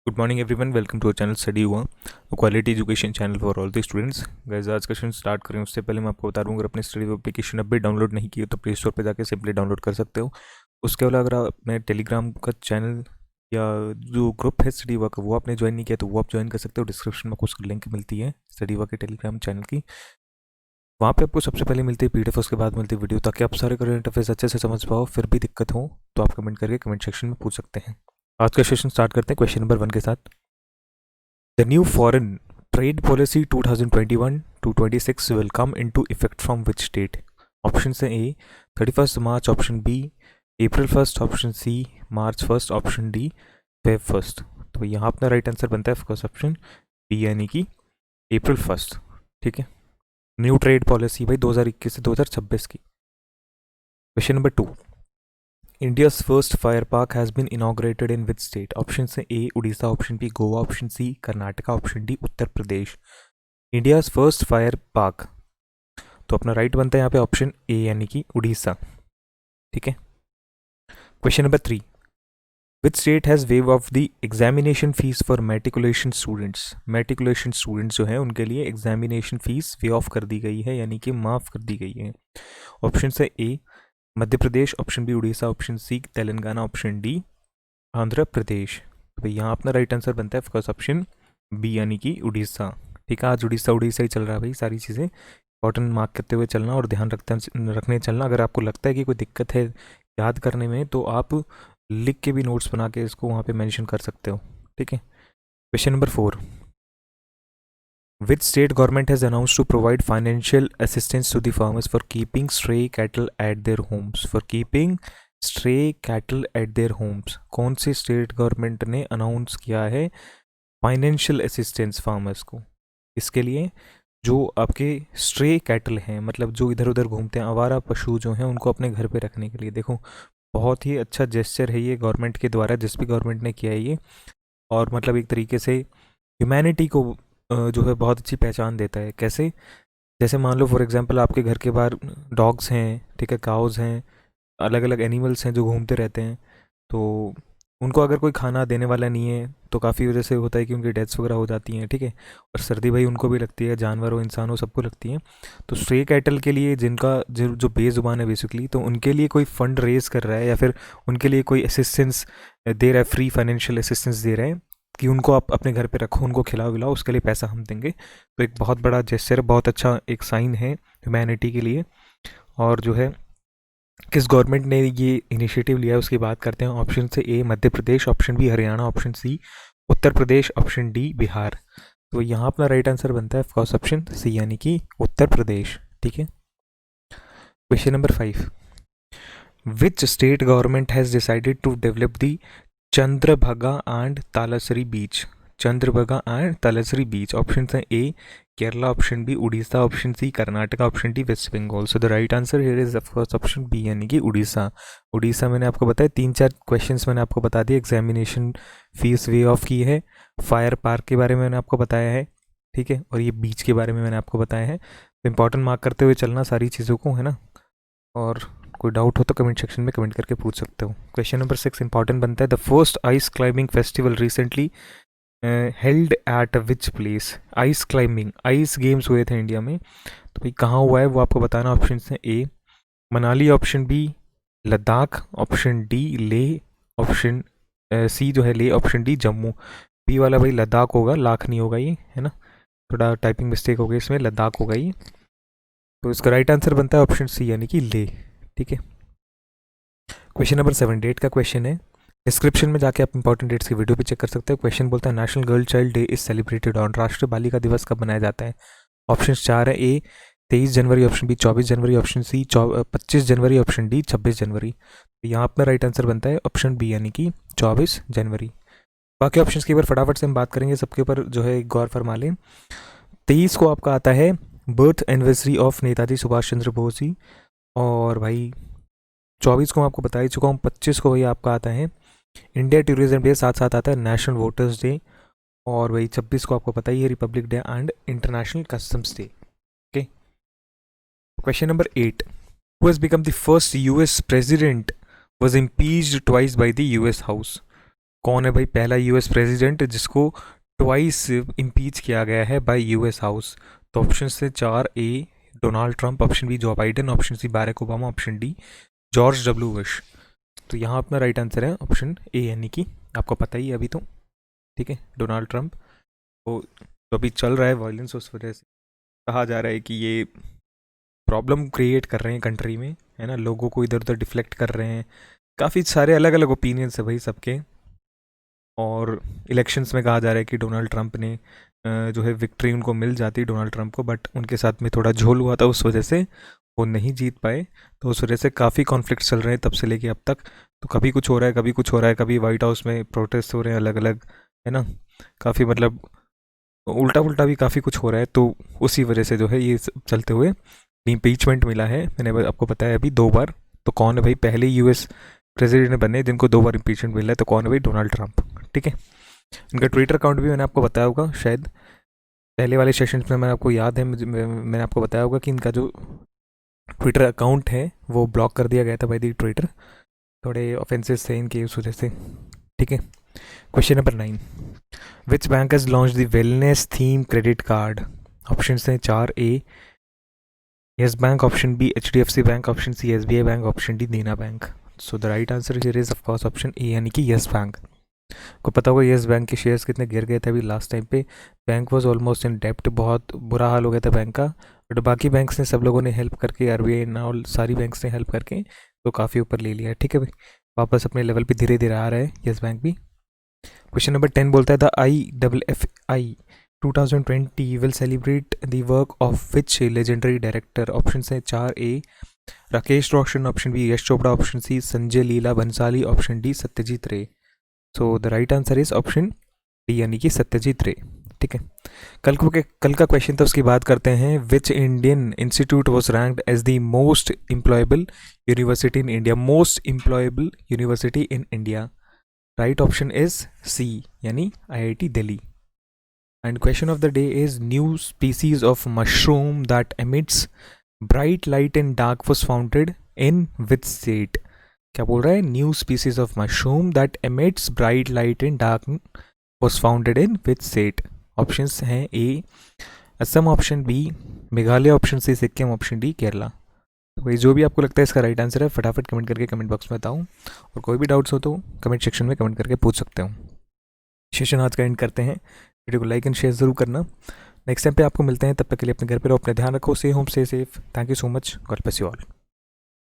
Good morning everyone, welcome to our channel study हुआ, quality education channel for all the students. Guys, आज का session start करें उससे पहले मैं आपको बता दूं, अगर अपने स्टडी एप्लीकेशन अभी डाउनलोड नहीं की तो प्ले स्टोर पर जाकर सिंपली डाउनलोड कर सकते हो। उसके अलावा अगर आपने टेलीग्राम का चैनल या जो ग्रुप है स्टडी वर्क वो आपने ज्वाइन नहीं किया तो वो आप ज्वाइन कर सकते हो। डिस्क्रिप्शन में आपको उसकी लिंक मिलती है स्टडी वर्क के टेलीग्राम चैनल की। वहाँ पे आपको सबसे पहले मिलती है पीडीएफ, उसके बाद मिलती है वीडियो, ताकि आप सारे करंट अफेयर्स अच्छे से समझ पाओ। फिर भी दिक्कत हो तो आप कमेंट करके कमेंट सेक्शन में पूछ सकते हैं। आज का सेशन स्टार्ट करते हैं क्वेश्चन नंबर 1 के साथ। The new foreign trade policy 2021-26 will come into effect from which date? Options है A 31st March, option B April 1st, option C March 1st, option D Feb 1st। तो यहाँ अपना right answer बनता है first option B, यानी कि अप्रैल 1st। ठीक है, न्यू ट्रेड पॉलिसी भाई 2021 से 2026 की। Question number 2, India's first fire park has been inaugurated in which state? Option है A Orissa, option B Goa, option C Karnataka, option D Uttar Pradesh. India's first fire park, तो अपना राइट बनता है यहाँ पे ऑप्शन ए, यानी कि उड़ीसा। ठीक है, question number 3, which state has wave of the examination fees for matriculation students? Matriculation students जो है उनके लिए एग्जामिनेशन फीस वे ऑफ कर दी गई है, यानी कि माफ कर दी गई है। ऑप्शन है A Madhya Pradesh, option B Orissa, option C Telangana, option D Andhra Pradesh. तो यहाँ अपना राइट आंसर बनता है फर्स्ट ऑप्शन बी, यानी कि उड़ीसा। ठीक है, आज उड़ीसा उड़ीसा ही चल रहा है भाई, सारी चीज़ें इंपॉर्टेंट मार्क करते हुए चलना और ध्यान रखने चलना। अगर आपको लगता है कि कोई दिक्कत है याद करने में तो आप लिख के भी नोट्स बना के इसको वहाँ पे मेंशन कर सकते हो। ठीक है, question number 4, Which state government has announced to provide financial assistance to the farmers for keeping stray cattle at their homes? For keeping stray cattle at their homes, कौन सी स्टेट गवर्नमेंट ने announce किया है financial assistance farmers को? इसके लिए जो आपके stray cattle हैं, मतलब जो इधर उधर घूमते हैं, आवारा पशु जो हैं, उनको अपने घर पे रखने के लिए। देखो, बहुत ही अच्छा जेस्चर है ये गवर्नमेंट के द्वारा, जिस भी गवर्नमेंट ने किया है ये, और मतलब एक तरीके से ह्यूमैनिटी को जो है बहुत अच्छी पहचान देता है। कैसे? जैसे मान लो फॉर एग्जांपल आपके घर के बाहर डॉग्स हैं, ठीक है, काउज हैं, अलग अलग एनिमल्स हैं जो घूमते रहते हैं, तो उनको अगर कोई खाना देने वाला नहीं है तो काफ़ी वजह से होता है कि उनकी डेथ्स वगैरह हो जाती हैं। ठीक है, और सर्दी भाई उनको भी लगती है, जानवरों इंसानों सबको लगती है। तो स्ट्रे कैटल के लिए जिनका जो बेजुबान है बेसिकली, तो उनके लिए कोई फंड रेज कर रहा है या फिर उनके लिए कोई असिस्टेंस दे रहा है, फ्री फाइनेंशियल असिस्टेंस दे रहे हैं कि उनको आप अपने घर पे रखो, उनको खिलाओ विलाओ, उसके लिए पैसा हम देंगे। तो एक बहुत बड़ा जेस्चर, बहुत अच्छा एक साइन है ह्यूमैनिटी के लिए। और जो है किस गवर्नमेंट ने ये इनिशिएटिव लिया है उसकी बात करते हैं। ऑप्शन से A Madhya Pradesh, option B Haryana, option C Uttar Pradesh, option D Bihar. तो यहाँ अपना राइट आंसर बनता है फर्स्ट ऑप्शन सी, यानी कि उत्तर प्रदेश। ठीक है, question number 5, which state government has decided to develop the Chandrabhaga and Talasari beach? Chandrabhaga and Talasari beach. Option है A Kerala, option B Orissa, option C Karnataka, option D West Bengal. So the right answer here is first option B, यानी कि उड़ीसा। उड़ीसा मैंने आपको बताया, 3-4 questions मैंने आपको बता दिए। एग्जामिनेशन फीस वे ऑफ की है, फायर पार्क के बारे में मैंने आपको बताया है, ठीक है, और ये बीच के बारे में मैंने आपको बताया है। तो इंपॉर्टेंट मार्क करते हुए चलना सारी चीज़ों को, है ना। और कोई डाउट हो तो कमेंट सेक्शन में कमेंट करके पूछ सकते हो। क्वेश्चन नंबर 6 इंपॉर्टेंट बनता है, the first ice climbing festival recently held at which place? Ice climbing, ice games हुए थे इंडिया में, तो भाई कहाँ हुआ है वो आपको बताना। ऑप्शन है A Manali, option B Ladakh, option D Leh, option C जो है ले, ऑप्शन डी जम्मू। बी वाला भाई लद्दाख होगा, लाख नहीं होगा ये, है ना, थोड़ा टाइपिंग मिस्टेक हो गई इसमें, लद्दाख होगा ये। तो इसका राइट आंसर बनता है ऑप्शन सी, यानी कि ले। ठीक है, क्वेश्चन नंबर 7 डेट का क्वेश्चन है। डिस्क्रिप्शन में जाके आप इंपॉर्टेंट डेट्स की वीडियो भी चेक कर सकते हो। क्वेश्चन बोलता है national girl child day is celebrated on, राष्ट्रीय बालिका दिवस कब मनाया जाता है? ऑप्शन 4 है, ए 23 जनवरी, ऑप्शन बी 24 जनवरी, ऑप्शन सी 25 जनवरी, ऑप्शन डी 26 जनवरी। तो यहाँ अपना राइट आंसर बनता है ऑप्शन बी, यानी कि 24 जनवरी। बाकी ऑप्शन की एक बार फटाफट से हम बात करेंगे, सबके ऊपर जो है गौर फरमा लें। 23 को आपका आता है birth anniversary of Netaji Subhash Chandra Bose ji, और भाई 24 को मैं आपको बता ही चुका हूँ। 25 को भाई आपका आता है इंडिया टूरिज्म डे, साथ साथ आता है नेशनल वोटर्स डे, और वही 26 को आपको पता ही है republic day and international customs day. Okay, question number 8, who has become the first US president was impeached twice by the US house? कौन है भाई पहला यूएस प्रेसिडेंट जिसको ट्वाइस इम्पीच किया गया है बाय यूएस हाउस? तो ऑप्शन से 4, A Donald Trump, option B Joe Biden, option C Barack Obama, option D George W Bush. तो यहाँ अपना राइट आंसर है ऑप्शन ए, यानी कि आपको पता ही है अभी तो, ठीक है, डोनाल्ड ट्रंप। तो जो अभी चल रहा है वायलेंस, उस वजह से कहा जा रहा है कि ये प्रॉब्लम क्रिएट कर रहे हैं कंट्री में, है ना, लोगों को इधर उधर डिफ्लेक्ट कर रहे हैं। काफ़ी सारे अलग अलग ओपिनियंस है भाई सबके। और इलेक्शंस में कहा जा रहा है कि डोनाल्ड ट्रंप ने जो है विक्ट्री उनको मिल जाती डोनाल्ड ट्रंप को, बट उनके साथ में थोड़ा झोल हुआ था, उस वजह से वो नहीं जीत पाए। तो उस वजह से काफ़ी कॉन्फ्लिक्ट चल रहे हैं तब से लेके अब तक। तो कभी कुछ हो रहा है, कभी कुछ हो रहा है, कभी वाइट हाउस में प्रोटेस्ट हो रहे हैं अलग अलग, है ना, काफ़ी मतलब उल्टा पुल्टा भी काफ़ी कुछ हो रहा है। तो उसी वजह से जो है ये चलते हुए इम्पीचमेंट मिला है, मैंने आपको बताया अभी 2 बार। तो कौन है भाई पहले यूएस प्रेसिडेंट बने जिनको 2 बार इम्पीचमेंट मिला है? तो कौन है भाई? डोनाल्ड ट्रंप, ठीक है। इनका ट्विटर अकाउंट भी मैंने आपको बताया होगा शायद पहले वाले सेशंस में, मैंने आपको याद है, मैंने आपको बताया होगा कि इनका जो ट्विटर अकाउंट है वो ब्लॉक कर दिया गया था बाय दी ट्विटर, थोड़े ऑफेंसेस थे इनके उस वजह से, ठीक है। Question number 9, which bank has launch the wellness theme credit card? Option हैं 4, A Yes bank, option B HDFC bank, option C SBI bank, option D Dena bank. So the right answer here is of course option A, यानी कि yes bank. को पता होगा yes bank के shares कितने गिर गए थे अभी लास्ट टाइम पे। बैंक वाज ऑलमोस्ट इन डेप्ट, बहुत बुरा हाल हो गया था बैंक का। बट बाकी बैंक्स ने, सब लोगों ने हेल्प करके, RBI और सारी बैंक्स ने हेल्प करके तो काफ़ी ऊपर ले लिया है, ठीक है भाई, वापस अपने लेवल पे धीरे धीरे आ रहा है येस बैंक भी। क्वेश्चन नंबर 10 बोलता है the IFFI 2020 will celebrate the work of which legendary director? Option है 4, ए Rakesh Roshan, option B Yash Chopra, option C Sanjay Leela Bhansali, option D Satyajit रे। सो the right answer is option D, यानी कि सत्यजीत रे, ठीक है। कल का क्वेश्चन तो उसकी बात करते हैं। Which Indian institute was ranked as the most employable university in India? Most employable university in India, right option is C, यानी IIT Delhi. And question of the day is new species of mushroom that emits bright light and dark was founded in which state? क्या बोल रहा है? New species of mushroom that emits bright light and dark was founded in which state? Options हैं A Assam, option B Meghalaya, option C Sikkim, option D Kerala. तो भाई जो भी आपको लगता है इसका राइट आंसर है फटाफट कमेंट करके कमेंट बॉक्स में बताऊँ, और कोई भी डाउट्स हो तो कमेंट सेक्शन में कमेंट करके पूछ सकते हो। सेशन आज का एंड करते हैं, वीडियो को लाइक एंड शेयर ज़रूर करना। नेक्स्ट टाइम पे आपको मिलते हैं, तब तक के लिए अपने घर पे रहो, अपने ध्यान रखो, से होम से safe. Thank you so much, God bless you all.